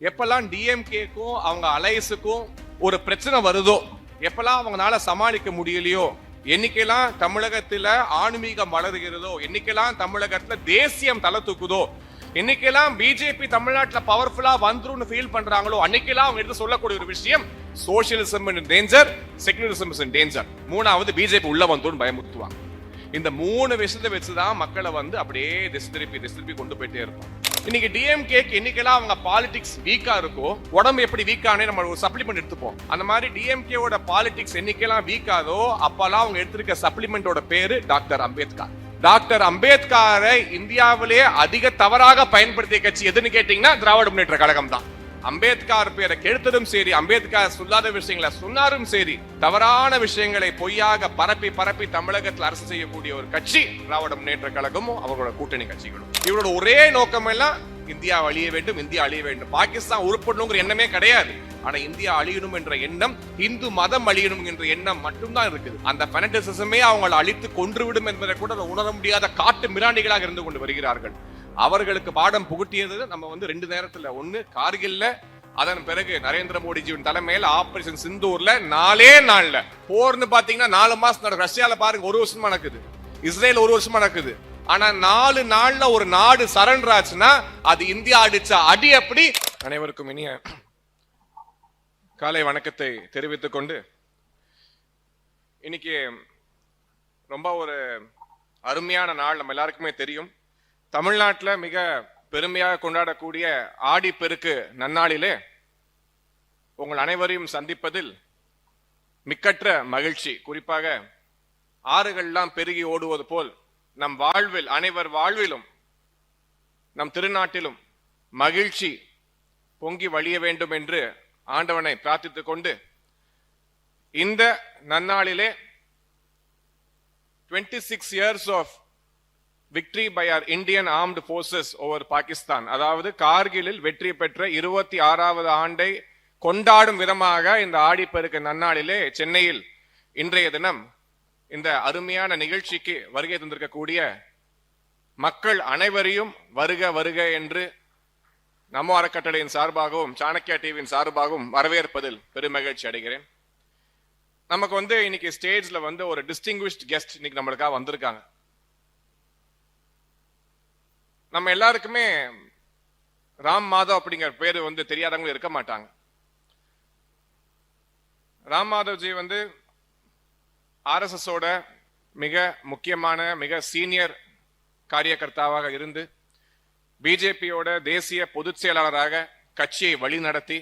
எப்பெல்லாம் டிஎம்கேக்கும் அவங்க அலையஸுக்கும் ஒரு பிரச்சனை வருதோ, எப்பெல்லாம் அவங்களால சமாளிக்க முடியலையோ, என்னைக்கெல்லாம் தமிழகத்துல ஆன்மீகம் வளருகிறதோ, என்னைக்கெல்லாம் தமிழகத்துல தேசியம் தலை தூக்குதோ, என்னைக்கெல்லாம் பிஜேபி தமிழ்நாட்டுல பவர்ஃபுல்லா வந்துரும் ஃபீல் பண்றாங்களோ, அன்னைக்கெல்லாம் அவங்க எடுத்து சொல்லக்கூடிய ஒரு விஷயம் socialism in danger, secularism is in danger. மூணாவது பிஜேபி உள்ள வந்துரும் பயமுறுத்துவாங்க. இந்த மூணு விஷயத்தை வச்சுதான் மக்களை வந்து அப்படியே திசை திருப்பி கொண்டு போயிட்டே இருக்கும். இன்னைக்கு டிஎம்கேக்கு என்னைக்கெல்லாம் அவங்க பாலிடிக்ஸ் வீக்கா இருக்கோ, உடம்பு எப்படி வீக்கானே நம்ம ஒரு சப்ளிமெண்ட் எடுத்துப்போம். அந்த மாதிரி டிஎம்கேவோட பாலிடிக்ஸ் என்னைக்கெல்லாம் வீக்காதோ அப்பெல்லாம் அவங்க எடுத்திருக்க சப்ளிமெண்டோட பேரு டாக்டர் அம்பேத்கர். டாக்டர் அம்பேத்கரை இந்தியாவிலே அதிக தவறாக பயன்படுத்திய கட்சி எதுன்னு கேட்டீங்கன்னா திராவிட முன்னேற்ற கழகம் தான். அம்பேத்கர் பேரை கெடுத்ததும் சரி, அம்பேத்கர் சொல்லாத விஷயங்களை சொன்னாரும் சரி, தவறான விஷயங்களை பொய்யாக பரப்பி தமிழகத்தில் அரசு செய்யக்கூடிய ஒரு கட்சி திராவிட முன்னேற்ற கழகமும் அவர்களோட கூட்டணி கட்சிகளும். இவரோட ஒரே நோக்கம் எல்லாம் இந்தியா அழிய வேண்டும், இந்தியா அழிய வேண்டும். பாகிஸ்தான் உருப்படணுங்கிற எண்ணமே கிடையாது. ஆனா இந்தியா அழியணும் என்ற எண்ணம், இந்து மதம் அழியணும் என்ற எண்ணம் மட்டும்தான் இருக்குது. அந்த பெனடிசமே அவங்களை அழித்து கொன்றுவிடும் என்பதை கூட உணர முடியாத காட்டு மிராண்டிகளாக இருந்து கொண்டு வருகிறார்கள். அவர்களுக்கு பாடம் புகட்டியது நம்ம வந்து 2 நேரத்துல, ஒன்னு கார்கில்ல, அதன் பிறகு நரேந்திர மோடிஜியின் தலைமையில் ஆபரேஷன் சிந்தூர்ல 4 நாள்ல போர்னு பாத்தீங்கன்னா 4 மாசம் நடக்குது. ரஷ்யால பாருங்க 1 வருஷமா நடக்குது, இஸ்ரேல் 1 வருஷமா நடக்குது. ஆனா 4 நாள்ல ஒரு நாடு சரண்டர் ஆச்சுன்னா அது இந்தியா அடிச்ச அடி. அப்படி அனைவருக்கும் இனிய காலை வணக்கத்தை தெரிவித்துக் கொண்டு, இன்னைக்கு ரொம்ப ஒரு அருமையான நாள். நம்ம எல்லாருக்குமே தெரியும், தமிழ்நாட்டில் மிக பெருமையாக கொண்டாடக்கூடிய ஆடி பெருக்கு நன்னாளிலே உங்கள் அனைவரையும் சந்திப்பதில் மிக்கற்ற மகிழ்ச்சி. குறிப்பாக ஆறுகள்லாம் பெருகி ஓடுவது போல் நம் வாழ்வில், அனைவர் வாழ்விலும், நம் திருநாட்டிலும் மகிழ்ச்சி பொங்கி வழிய வேண்டும் என்று ஆண்டவனை பிரார்த்தித்துக் கொண்டு, இந்த நன்னாளிலே 26 years of victory by our Indian armed forces over Pakistan, அதாவது கார்கிலில் வெற்றி பெற்ற 26வது ஆண்டை கொண்டாடும் விதமாக இந்த ஆடிப்பெருக்கு நன்னாளிலே சென்னையில் இன்றைய தினம் இந்த அருமையான நிகழ்ச்சிக்கு வருகை தந்திருக்கக்கூடிய மக்கள் அனைவரையும் வருக வருக என்று நமோ அறக்கட்டளையின் சார்பாகவும் சாணக்கியா டிவியின் சார்பாகவும் வரவேற்பதில் பெருமகிழ்ச்சி அடைகிறேன். நமக்கு வந்து இன்னைக்கு ஸ்டேஜ்ல வந்து ஒரு டிஸ்டிங்விஷ்ட் கெஸ்ட் இன்னைக்கு நம்மளுக்காக வந்திருக்காங்க. நம்ம எல்லாருக்குமே ராம் மாதவ் அப்படிங்கிற பேரு வந்து தெரியாதவங்க இருக்க மாட்டாங்க. ராம் மாதவ்ஜி வந்து ஆர்எஸ்எஸோட மிக முக்கியமான, மிக சீனியர் காரியகர்த்தாவாக இருந்து பிஜேபியோட தேசிய பொதுச் செயலாளராக கட்சியை வழி நடத்தி,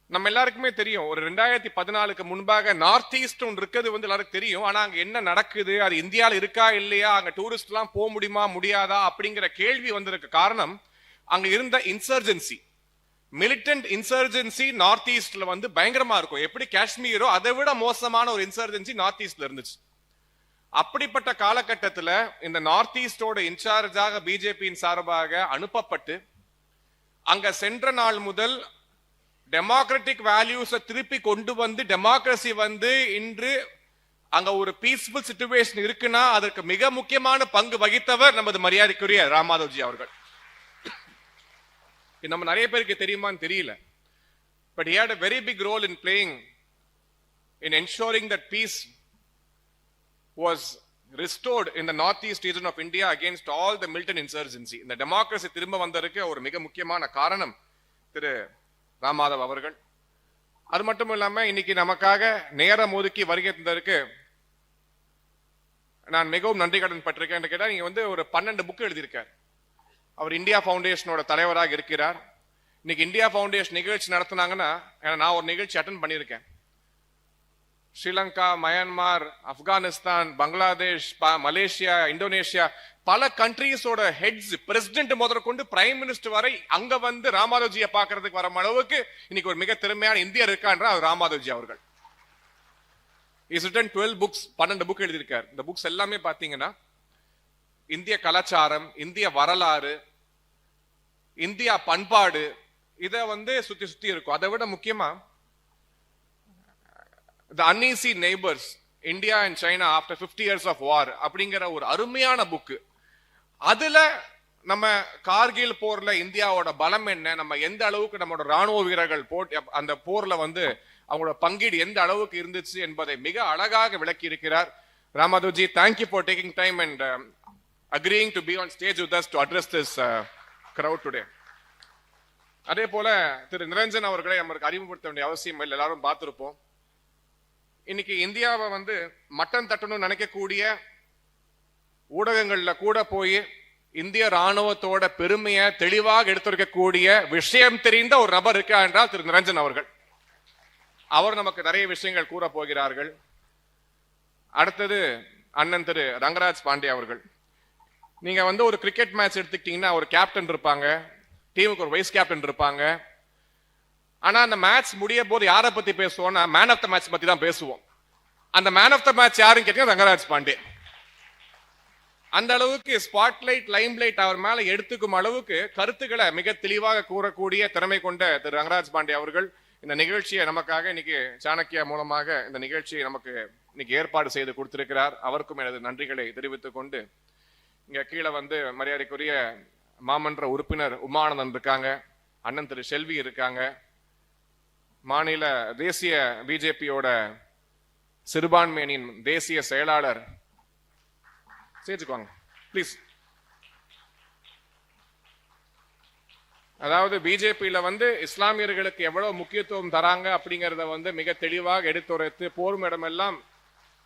நம்ம எல்லாருக்குமே தெரியும், ஒரு 2014க்கு முன்பாக நார்த் ஈஸ்ட் ஒன்று இருக்கிறது வந்து எல்லாருக்கும் தெரியும். ஆனா அங்க என்ன நடக்குது, அது இந்தியாவில் இருக்கா இல்லையா, அங்க டூரிஸ்ட் எல்லாம் போக முடியுமா முடியாதா அப்படிங்கிற கேள்வி வந்திருக்க காரணம் அங்க இருந்த இன்சர்ஜென்சி, மிலிட்டன்ட் இன்சர்ஜென்சி நார்த் ஈஸ்ட்ல வந்து பயங்கரமா இருக்கும். எப்படி காஷ்மீரோ அதை விட மோசமான ஒரு இன்சர்ஜென்சி நார்த் ஈஸ்ட்ல இருந்துச்சு. அப்படிப்பட்ட காலகட்டத்தில் இந்த நார்த் ஈஸ்டோட இன்சார்ஜாக பிஜேபியின் சார்பாக அனுப்பப்பட்டு அங்க சென்ற நாள் முதல் டெமோக்ராட்டிக் வேல்யூஸை திருப்பி கொண்டு வந்து, டெமோக்ரஸி வந்து இன்று அங்க ஒரு பீஸ்ஃபுல் சிச்சுவேஷன் இருக்குன்னா அதற்கு மிக முக்கியமான பங்கு வகித்தவர் நமது மரியாதைக்குரிய ராம் மாதவ்ஜி அவர்கள். நம்ம நிறைய பேருக்கு தெரியுமான்னு தெரியல, but he had a very big role in playing in ensuring that peace was restored in the northeast region of India against all the militant insurgency. இந்த டெமோக்ரஸி திரும்ப வந்ததற்கு ஒரு மிக முக்கியமான காரணம் திரு ராம் மாதவ் அவர்கள். அது மட்டும் இல்லாம இன்னைக்கு நமக்காக நேரம் ஒதுக்கி வருகை தந்ததற்கு நான் மிகவும் நன்றி கடன் பட்டிருக்கேன். கேட்டா நீங்க வந்து ஒரு 12 புக் எழுதியிருக்கார். அவர் இந்தியா ஃபவுண்டேஷனோட தலைவராக இருக்கிறார். இன்னைக்கு இந்தியா ஃபவுண்டேஷன் நிகழ்ச்சி நடத்தினாங்கன்னா, நான் ஒரு நிகழ்ச்சி அட்டன் பண்ணியிருக்கேன். Sri Lanka, Myanmar, Afghanistan, Bangladesh, Malaysia, Indonesia, பல கண்ட்ரீஸோட ஹெட்ஸ், பிரசிடென்ட் முதற்கொண்டு பிரைம் மினிஸ்டர் வரை அங்க வந்து ராம் மாதவ்ஜியை பார்க்கறதுக்கு வர அளவுக்கு இன்னைக்கு ஒரு மிக திறமையான இந்தியர் இருக்கான்ற ராம் மாதவ்ஜி அவர்கள். He's written 12 books, 12 புக் எழுதியிருக்கார். இந்த புக்ஸ் எல்லாமே பாத்தீங்கன்னா இந்திய கலாச்சாரம், இந்திய வரலாறு, இந்தியா பண்பாடு, இத வந்து சுத்தி இருக்கும். அதை விட முக்கியமா The Uneasy Neighbors, India and China after 50 years of war அப்படிங்கிற ஒரு அருமையான புக்கு. அதுல நம்ம கார்கில் போர்ல இந்தியாவோட பலம் என்ன, நம்ம எந்த அளவுக்கு நம்மளோட ராணுவ வீரர்கள் அந்த போர்ல வந்து அவங்களோட பங்கீடு எந்த அளவுக்கு இருந்துச்சு என்பதை மிக அழகாக விளக்கி இருக்கிறார். ராமாதோஜி, thank you for taking time and agreeing to be on stage with us to address this crowd today. அதே போல திரு நிரஞ்சன் அவர்களை நமக்கு அறிமுகப்படுத்த வேண்டிய அவசியம் இல்லை, எல்லாரும் பார்த்திருப்போம். இன்னைக்கு இந்தியாவை வந்து மட்டன் தட்டணும்னு நினைக்கக்கூடிய ஊடகங்கள்ல கூட போய் இந்திய ராணுவத்தோட பெருமையை தெளிவாக எடுத்துரைக்கக்கூடிய விஷயம் தெரிந்த ஒரு நபர் இருக்கா என்றால் திரு நிரஞ்சன் அவர்கள். அவர் நமக்கு நிறைய விஷயங்கள் கூற போகிறார்கள். அடுத்தது அண்ணன் திரு ரங்கராஜ் பாண்டே அவர்கள். நீங்க வந்து ஒரு கிரிக்கெட் மேட்ச் எடுத்துக்கிட்டீங்கன்னா ஒரு கேப்டன் இருப்பாங்க, டீமுக்கு ஒரு வைஸ் கேப்டன் இருப்பாங்க. ஆனா அந்த மேட்ச் முடிய போது யாரை பத்தி பேசுவோம்னா மேன் ஆஃப் த மேட்ச் பத்தி தான் பேசுவோம். அந்த மேன் ஆஃப் த மேட்ச் யாருன்னு கேட்டீங்கன்னா ரங்கராஜ் பாண்டே. அந்த அளவுக்கு ஸ்பாட்லைட் லைம்லைட் அவர் மேல எடுத்துக்கும் அளவுக்கு கருத்துக்களை மிக தெளிவாக கூறக்கூடிய திறமை கொண்ட திரு ரங்கராஜ் பாண்டே அவர்கள் இந்த நிகழ்ச்சியை நமக்காக இன்னைக்கு சாணக்கியா மூலமாக இந்த நிகழ்ச்சியை நமக்கு இன்னைக்கு ஏற்பாடு செய்து கொடுத்திருக்கிறார். அவருக்கும் எனது நன்றிகளை தெரிவித்துக் கொண்டு இங்க கீழே வந்து மரியாதைக்குரிய மாமன்ற உறுப்பினர் உமானந்தன் இருக்காங்க, அண்ணன் திரு செல்வி இருக்காங்க, மாநில தேசிய பிஜேபியோட சிறுபான்மையினின் தேசிய செயலாளர் சேர்த்துக்குவாங்க பிளீஸ். அதாவது பிஜேபியில வந்து இஸ்லாமியர்களுக்கு எவ்வளவு முக்கியத்துவம் தராங்க அப்படிங்கறத வந்து மிக தெளிவாக எடுத்துரைத்து போரும் இடமெல்லாம்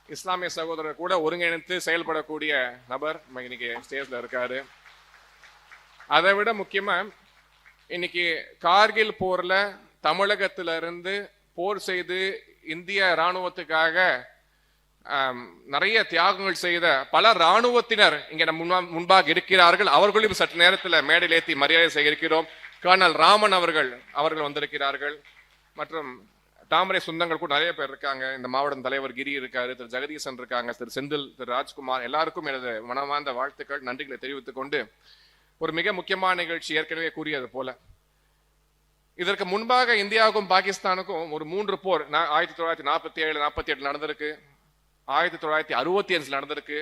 இஸ்லாமிய சகோதரர் கூட ஒருங்கிணைத்து செயல்படக்கூடிய நபர் இன்னைக்கு ஸ்டேஜ்ல இருக்காரு. அதை விட முக்கியமா இன்னைக்கு கார்கில் போர்ல தமிழகத்திலிருந்து போர் செய்து இந்திய ராணுவத்துக்காக நிறைய தியாகங்கள் செய்த பல ராணுவத்தினர் இங்க முன்பாக இருக்கிறார்கள். அவர்களையும் சற்று நேரத்தில் மேடையில் ஏற்றி மரியாதை செய்கிறோம். கர்னல் ராமன் அவர்கள் வந்திருக்கிறார்கள். மற்றும் தாமரை சொந்தங்கள் கூட நிறைய பேர் இருக்காங்க. இந்த மாவட்ட தலைவர் கிரி இருக்காரு, திரு ஜெகதீசன் இருக்காங்க, திரு செந்தில், திரு ராஜ்குமார், எல்லாருக்கும் எனது மனமார்ந்த வாழ்த்துக்கள், நன்றிகளை தெரிவித்துக் கொண்டு ஒரு மிக முக்கியமான நிகழ்ச்சி ஏற்கனவே கூறியது போல இதற்கு முன்பாக இந்தியாவுக்கும் பாகிஸ்தானுக்கும் ஒரு 3 போர் 1947, 48 நடந்திருக்கு, 1965 நடந்திருக்கு.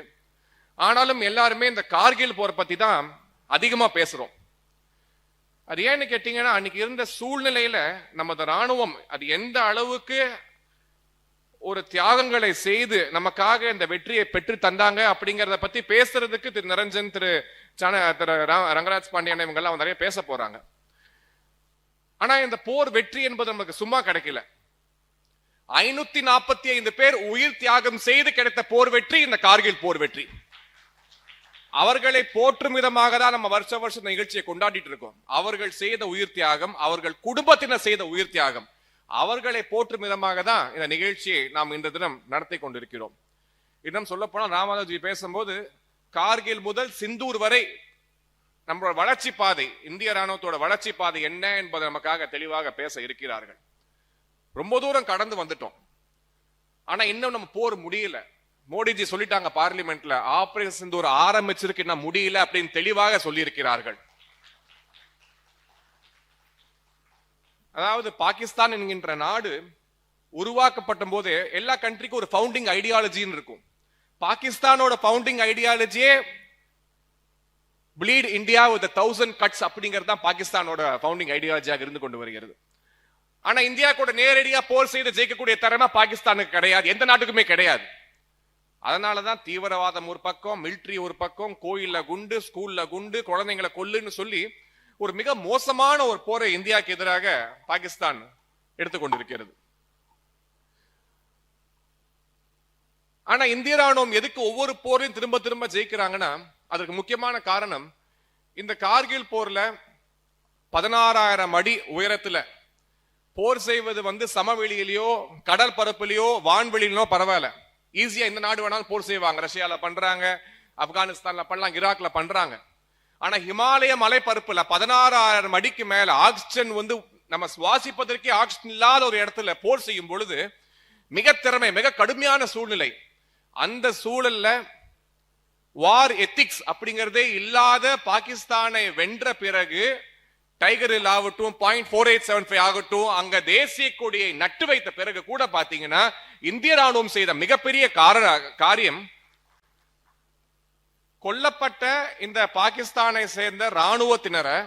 ஆனாலும் எல்லாருமே இந்த கார்கில் போர் பத்தி தான் அதிகமா பேசுறோம். அது ஏன்னு கேட்டீங்கன்னா அன்னைக்கு இருந்த சூழ்நிலையில நமது ராணுவம் அது எந்த அளவுக்கு ஒரு தியாகங்களை செய்து நமக்காக இந்த வெற்றியை பெற்று தந்தாங்க அப்படிங்கறத பத்தி பேசுறதுக்கு திரு நிரஞ்சன், திரு ரங்கராஜ் பாண்டியன் இவங்க எல்லாம் நிறைய பேச போறாங்க. ஆனா இந்த போர் வெற்றி என்பது நமக்கு சும்மா கிடைக்கல. 545 பேர் உயிர் தியாகம் செய்து கிடைத்த போர் வெற்றி இந்த கார்கில் போர் வெற்றி. அவர்களை போற்றும் விதமாக தான் நம்ம வருஷம் இந்த நிகழ்ச்சியை கொண்டாடிட்டு இருக்கோம். அவர்கள் செய்த உயிர் தியாகம், அவர்கள் குடும்பத்தினர் செய்த உயிர் தியாகம், அவர்களை போற்றும் விதமாக தான் இந்த நிகழ்ச்சியை நாம் இந்த தினம் நடத்தி கொண்டிருக்கிறோம். இன்னும் சொல்ல போனால் ராமாதோஜி பேசும்போது கார்கில் முதல் சிந்தூர் வரை நம்மளோட வளர்ச்சி பாதை, இந்திய ராணுவத்தோட வளர்ச்சி பாதை என்ன என்பதை நமக்காக தெளிவாக பேச இருக்கிறார்கள். ரொம்ப தூரம் கடந்து வந்துட்டோம். ஆனா இன்னும் நம்ம போர் முடியல. மோடிஜி சொல்லிட்டாங்க பார்லிமெண்ட்ல, ஆபரேஷன் சிந்தூர் ஆரம்பிச்சிருக்கு, இன்னும் முடியல அப்படின்னு தெளிவாக சொல்லி இருக்கிறார்கள். அதாவது பாகிஸ்தான் என்கின்ற நாடு உருவாக்கப்பட்ட போது எல்லா கண்ட்ரிக்கும் ஒரு ஃபவுண்டிங் ஐடியாலஜின்னு இருக்கும். பாகிஸ்தானோட founding ஐடியாலஜியே bleed India with 1000 cuts அப்படிங்கிறது தான் பாகிஸ்தானோட ஃபவுண்டிங் ஐடியாலஜியாக இருந்து கொண்டு வருகிறது. ஆனா இந்தியா கூட நேரடியா போர் செய்து ஜெயிக்கக்கூடிய திறமை பாகிஸ்தானுக்கு கிடையாது, எந்த நாட்டுக்குமே கிடையாது. அதனாலதான் தீவிரவாதம் ஒரு பக்கம், மிலிட்டரி ஒரு பக்கம், கோயில்ல குண்டு, ஸ்கூல்ல குண்டு, குழந்தைங்களை கொல்லுன்னு சொல்லி ஒரு மிக மோசமான ஒரு போரை இந்தியாவுக்கு எதிராக பாகிஸ்தான் எடுத்துக்கொண்டிருக்கிறது. ஆனா இந்திய ராணுவம் எதுக்கு ஒவ்வொரு போரையும் திரும்ப திரும்ப ஜெயிக்கிறாங்கன்னா அதற்கு முக்கியமான காரணம், இந்த கார்கில் போர்ல 16,000 அடி உயரத்துல போர் செய்வது வந்து சமவெளியிலயோ கடல் பரப்புலையோ வான்வெளியிலோ பரவாயில்ல, ஈஸியா இந்த நாடு வேணாலும் போர் செய்வாங்க. ரஷ்யால பண்றாங்க, ஆப்கானிஸ்தான்ல பண்ணலாம், ஈராக்ல பண்றாங்க. ஆனா ஹிமாலய மலைப்பரப்புல 16,000 அடிக்கு மேல ஆக்சிஜன் வந்து நம்ம சுவாசிப்பதற்கே ஆக்சிஜன் இல்லாத ஒரு இடத்துல போர் செய்யும் பொழுது மிக திறமை, மிக கடுமையான சூழ்நிலை. அந்த சூழல்ல வார் எத்திக்ஸ் அப்படிங்கறதே இல்லாத பாகிஸ்தானை வென்ற பிறகு டைகரில் ஆகட்டும், 0.4875 ஆகட்டும், அங்க தேசிய கொடியை நட்டு வைத்த பிறகு கூட பாத்தீங்கன்னா இந்திய ராணுவம் செய்த மிகப்பெரிய காரியம் கொல்லப்பட்ட இந்த பாகிஸ்தானை சேர்ந்த ராணுவத்தினரை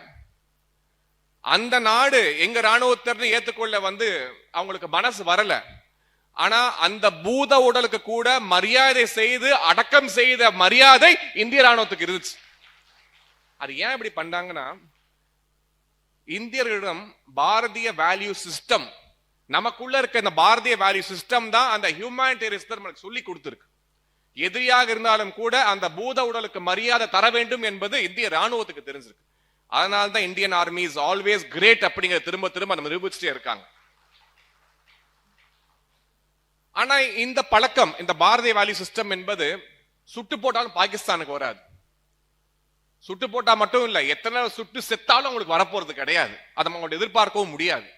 அந்த நாடு எங்க ராணுவத்தினர் ஏத்துக்கொள்ள அவங்களுக்கு மனசு வரல. ஆனா அந்த பூத உடலுக்கு கூட மரியாதை செய்து அடக்கம் செய்த மரியாதை இந்திய ராணுவத்துக்கு இருந்துச்சு. அது ஏன் இப்படி பண்ணாங்கன்னா, இந்தியர்களிடம் பாரதிய வேல்யூ சிஸ்டம், நமக்குள்ள இருக்க இந்த பாரதிய வேல்யூ சிஸ்டம் தான் அந்த ஹியூமனிடேரியன் சொல்லி கொடுத்திருக்கு. எதிரியாக இருந்தாலும் கூட அந்த பூத உடலுக்கு மரியாதை தர வேண்டும் என்பது இந்திய ராணுவத்துக்கு தெரிஞ்சிருக்கு. அதனால்தான் Indian army is always great அப்படிங்கிற திரும்ப திரும்ப நம்ம நிரூபிச்சுட்டே இருக்காங்க. ஆனா இந்த பழக்கம், இந்த பாரதிய வேல்யூ சிஸ்டம் என்பது சுட்டு போட்டாலும் பாகிஸ்தானுக்கு வராது. சுட்டு போட்டா மட்டும் இல்ல, எத்தனை சுட்டு செத்தாலும் அவங்களுக்கு வரப்போறது கிடையாது. அதை அவங்களோட எதிர்பார்க்கவும் முடியாது.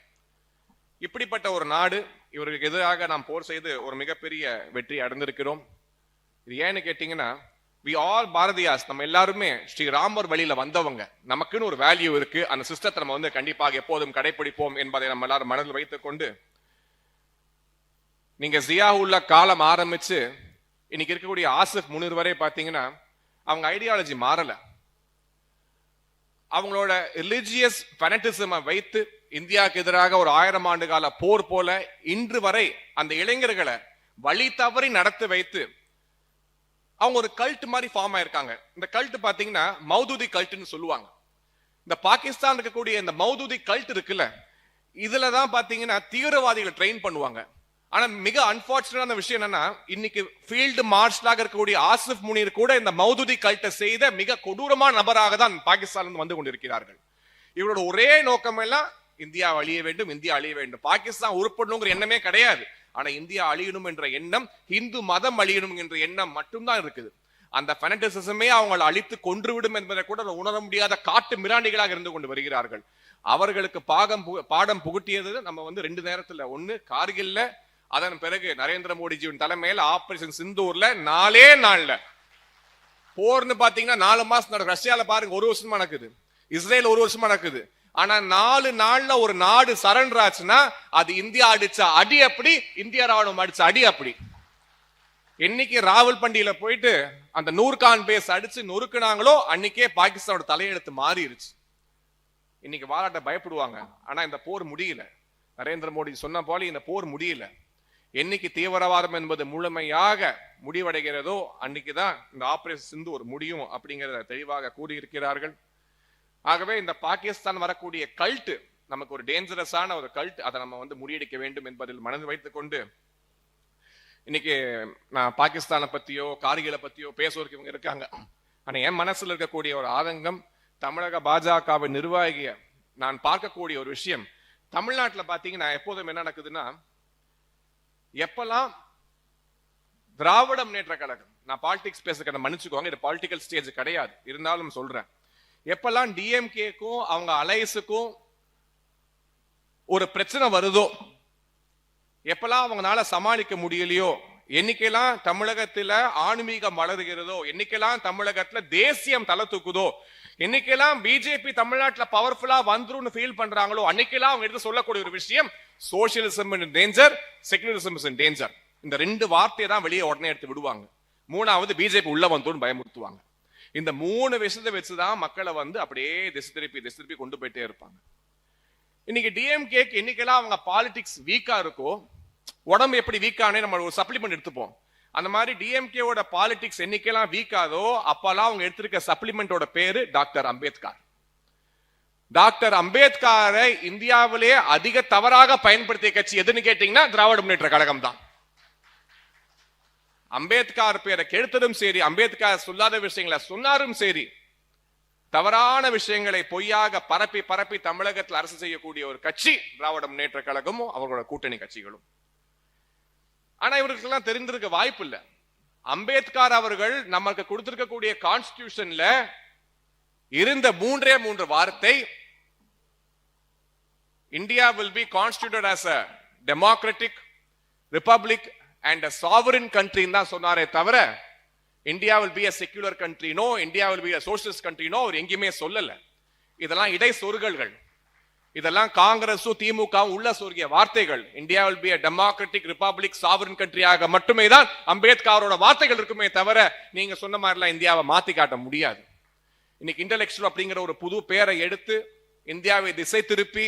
இப்படிப்பட்ட ஒரு நாடு, இவர்களுக்கு எதிராக நாம் போர் செய்து ஒரு மிகப்பெரிய வெற்றி அடைந்திருக்கிறோம். இது ஏன்னு கேட்டீங்கன்னா, we all பாரதியாஸ், நம்ம எல்லாருமே ஸ்ரீராமர் வழியில வந்தவங்க. நமக்குன்னு ஒரு வேல்யூ இருக்கு. அந்த சிஸ்டத்தை நம்ம கண்டிப்பாக எப்போதும் கடைபிடிப்போம் என்பதை நம்ம எல்லாரும் மனதில் வைத்துக் கொண்டு, நீங்க ஜியாவுல்லா காலம் ஆரம்பிச்சு இன்னைக்கு இருக்கக்கூடிய ஆசிப் முனிர் வரை பாத்தீங்கன்னா, அவங்க ஐடியாலஜி மாறல. அவங்களோட ரிலிஜியஸ் ஃபெனட்டிசமை வைத்து இந்தியாவுக்கு எதிராக ஒரு 1000 ஆண்டு கால போர் போல இன்று வரை அந்த இளைஞர்களை வழி தவறி நடத்தி வைத்து அவங்க ஒரு கல்ட் மாதிரி ஃபார்ம் ஆயிருக்காங்க. இந்த கல்ட் பாத்தீங்கன்னா மௌதூதி கல்ட்னு சொல்லுவாங்க. இந்த பாகிஸ்தான் இருக்கக்கூடிய இந்த மௌதூதி கல்ட் இருக்குல்ல, இதுலதான் பாத்தீங்கன்னா தீவிரவாதிகளை ட்ரெயின் பண்ணுவாங்க. ஆனா மிக அன்பார்ச்சுனேட்டான விஷயம் என்னன்னா, இன்னைக்கு ஃபீல்டு மார்ஷலாக இருக்கக்கூடிய ஆசிப் முனீர் கூட இந்த மௌதூதி கல்ட்டை செய்த மிக கொடூரமான நபராக தான் பாகிஸ்தான் வந்து கொண்டிருக்கிறார்கள். இவரோட ஒரே நோக்கம் எல்லாம் இந்தியா அழிய வேண்டும், இந்தியா அழிய வேண்டும். பாகிஸ்தான் உருப்படணுங்கிற எண்ணமே கிடையாது. ஆனா இந்தியா அழியணும் என்ற எண்ணம், இந்து மதம் அழியணும் என்ற எண்ணம் மட்டும்தான் இருக்குது. அந்த ஃபெனட்டிசமே அவங்களை அழித்து கொன்றுவிடும் என்பதை கூட உணர முடியாத காட்டு மிராண்டிகளாக இருந்து கொண்டு வருகிறார்கள். அவர்களுக்கு பாடம் புகட்டியது நம்ம 2 நேரத்துல, ஒன்னு கார்கில்ல, அதன் பிறகு நரேந்திர மோடிஜியின் தலைமையில் ஆபரேஷன் சிந்தூர்ல 4 நாள்ல போர்னு பாத்தீங்கன்னா 4 மாசம் நடக்கும். ரஷ்யால பாருங்க 1 வருஷமா நடக்குது, இஸ்ரேல் 1 வருஷமா நடக்குது. ஆனா 4 நாள்ல ஒரு நாடு சரண்டர் ஆச்சுன்னா அது இந்தியா அடிச்ச அடி அப்படி, இந்திய ராணுவம் அடிச்ச அடி அப்படி. என்னைக்கு ராவல்பிண்டியில போயிட்டு அந்த நூர்கான் பேஸ் அடிச்சு நொறுக்குனாங்களோ அன்னைக்கே பாகிஸ்தானோட தலையெழுத்து மாறிடுச்சு. இன்னைக்கு வாலாட்ட பயப்படுவாங்க. ஆனா இந்த போர் முடியல. நரேந்திர மோடி சொன்ன போல இந்த போர் முடியல. என்னைக்கு தீவிரவாதம் என்பது முழுமையாக முடிவடைகிறதோ அன்னைக்குதான் இந்த ஆபரேஷன் சிந்தூர் முடியும் அப்படிங்கிறத தெளிவாக கூறியிருக்கிறார்கள். ஆகவே இந்த பாகிஸ்தான் வரக்கூடிய கல்ட் நமக்கு ஒரு டேஞ்சரஸான ஒரு கல்ட். அதை நம்ம முறியடிக்க வேண்டும் என்பதில் மனதில் வைத்துக் கொண்டு, இன்னைக்கு நான் பாகிஸ்தானை பத்தியோ கார்கிலை பத்தியோ பேசுவதற்கு இவங்க இருக்காங்க. ஆனா என் மனசுல இருக்கக்கூடிய ஒரு ஆதங்கம், தமிழக பாஜகவை நிர்வாகிய நான் பார்க்கக்கூடிய ஒரு விஷயம், தமிழ்நாட்டில் பாத்தீங்கன்னா எப்போதும் என்ன நடக்குதுன்னா, எப்பெல்லாம் திராவிட முன்னேற்ற கழகம், நான் பாலிடிக்ஸ் பேசுறத மன்னிச்சுக்கோங்க, இது பாலிட்டிக்கல் ஸ்டேஜ் கிடையாது, இருந்தாலும் சொல்றேன், எப்பெல்லாம் டிஎம்கேக்கும் அவங்க அலையன்ஸுக்கும் ஒரு பிரச்சனை வருதோ, எப்பெல்லாம் அவங்களால சமாளிக்க முடியலையோ, என்னைக்கெல்லாம் தமிழகத்துல ஆன்மீகம் வளருகிறதோ, என்னைக்கெல்லாம் தமிழகத்துல தேசியம் தலை தூக்குதோ, என்னைக்கெல்லாம் பிஜேபி தமிழ்நாட்டில் பவர்ஃபுல்லா வந்துரும் ஃபீல் பண்றாங்களோ, அன்னைக்கெல்லாம் அவங்க எடுத்து சொல்லக்கூடிய ஒரு விஷயம், socialism in danger, secularism is in danger. இந்த 2 வார்த்தையை தான் வெளியே உடனே எடுத்து விடுவாங்க. 3வது பிஜேபி உள்ள வந்தோன்னு பயமுறுத்துவாங்க. இந்த 3 விஷயத்தை வச்சுதான் மக்களை அப்படியே திசை திருப்பி கொண்டு போயிட்டே இருப்பாங்க. இன்னைக்கு டிஎம்கேக்கு என்னைக்கெல்லாம் அவங்க பாலிடிக்ஸ் வீக்கா இருக்கோ, உடம்பு எப்படி வீக்கானே நம்ம ஒரு சப்ளிமெண்ட் எடுத்துப்போம். அந்த மாதிரி டிஎம்கேவோட பாலிடிக்ஸ் என்னைக்கெல்லாம் வீக்காதோ அப்பெல்லாம் அவங்க எடுத்திருக்க சப்ளிமெண்டோட பேரு டாக்டர் அம்பேத்கர். டாக்டர் அம்பேத்கரை இந்தியாவிலேயே அதிக தவறாக பயன்படுத்திய கட்சி எதுன்னு கேட்டீங்கன்னா திராவிட முன்னேற்ற கழகம் தான். அம்பேத்கர் பேரை கெடுத்ததும் சரி, அம்பேத்கர் சொல்லாத விஷயங்களை சொன்னாரும் சரி, தவறான விஷயங்களை பொய்யாக பரப்பி தமிழகத்தில் அரசு செய்யக்கூடிய ஒரு கட்சி திராவிட முன்னேற்ற கழகமும் அவர்களோட கூட்டணி கட்சிகளும். ஆனா இவர்களுக்கெல்லாம் தெரிந்திருக்க வாய்ப்பு இல்லை. அம்பேத்கர் அவர்கள் நமக்கு கொடுத்திருக்கக்கூடிய கான்ஸ்டிடியூஷன்ல இருந்த 3 வார்த்தை, India will be constituted as a democratic republic and a sovereign country தான் சொன்னாரே தவிர, India will be a secular country no, India will be a socialist country no, அவர் எங்கேயுமே சொல்லல. இதெல்லாம் இடை சொருகல்கள். இதெல்லாம் காங்கிரஸும் திமுகவும் உள்ள சொல்கிய வார்த்தைகள். India will be a democratic republic sovereign countryயாக மட்டுமே தான் அம்பேத்கரோட வார்த்தைகள் இருக்குமே தவிர நீங்க சொன்ன மாதிரிலாம் இந்தியாவை மாத்தி காட்ட முடியாது. இன்னைக்கு இன்டெலெக்சுவல் அப்படிங்கிற ஒரு புது பேரை எடுத்து இந்தியாவை திசை திருப்பி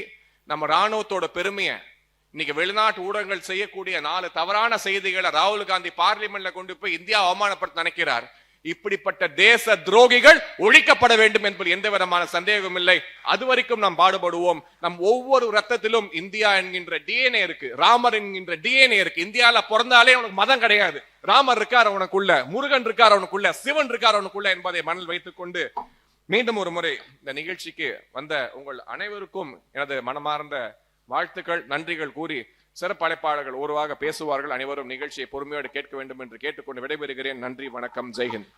நம்ம ராணுவத்தோட பெருமையை இன்னைக்கு வெளிநாட்டு ஊடகங்கள் செய்யக்கூடிய 4 தவறான செய்திகளை ராகுல் காந்தி பார்லிமெண்ட்ல கொண்டு போய் இந்தியா அவமானப்படுத்த நினைக்கிறார். இப்படிப்பட்ட தேச துரோகிகள் ஒழிக்கப்பட வேண்டும் என்பது எந்த விதமான சந்தேகமும் இல்லை. அது வரைக்கும் நாம் பாடுபடுவோம். நம் ஒவ்வொரு ரத்தத்திலும் இந்தியா என்கின்ற டிஎன்ஏ இருக்கு, ராமர் என்கின்ற டிஎன்ஏ இருக்கு. இந்தியால பிறந்தாலே அவனுக்கு மதம் கிடையாது. ராமர் இருக்கார் அவனுக்குள்ள, முருகன் இருக்கார் அவனுக்குள்ள, சிவன் இருக்கார் அவனுக்குள்ள என்பதை மனதில் வைத்துக் கொண்டு மீண்டும் ஒரு முறை இந்த நிகழ்ச்சிக்கு வந்த உங்கள் அனைவருக்கும் எனது மனமார்ந்த வாழ்த்துக்கள், நன்றிகள் கூறி சிறப்பு அழைப்பாளர்கள் ஒருவாக பேசுவார்கள். அனைவரும் நிகழ்ச்சியை பொறுமையோடு கேட்க வேண்டும் என்று கேட்டுக்கொண்டு விடைபெறுகிறேன். நன்றி, வணக்கம், ஜெய்ஹிந்த்.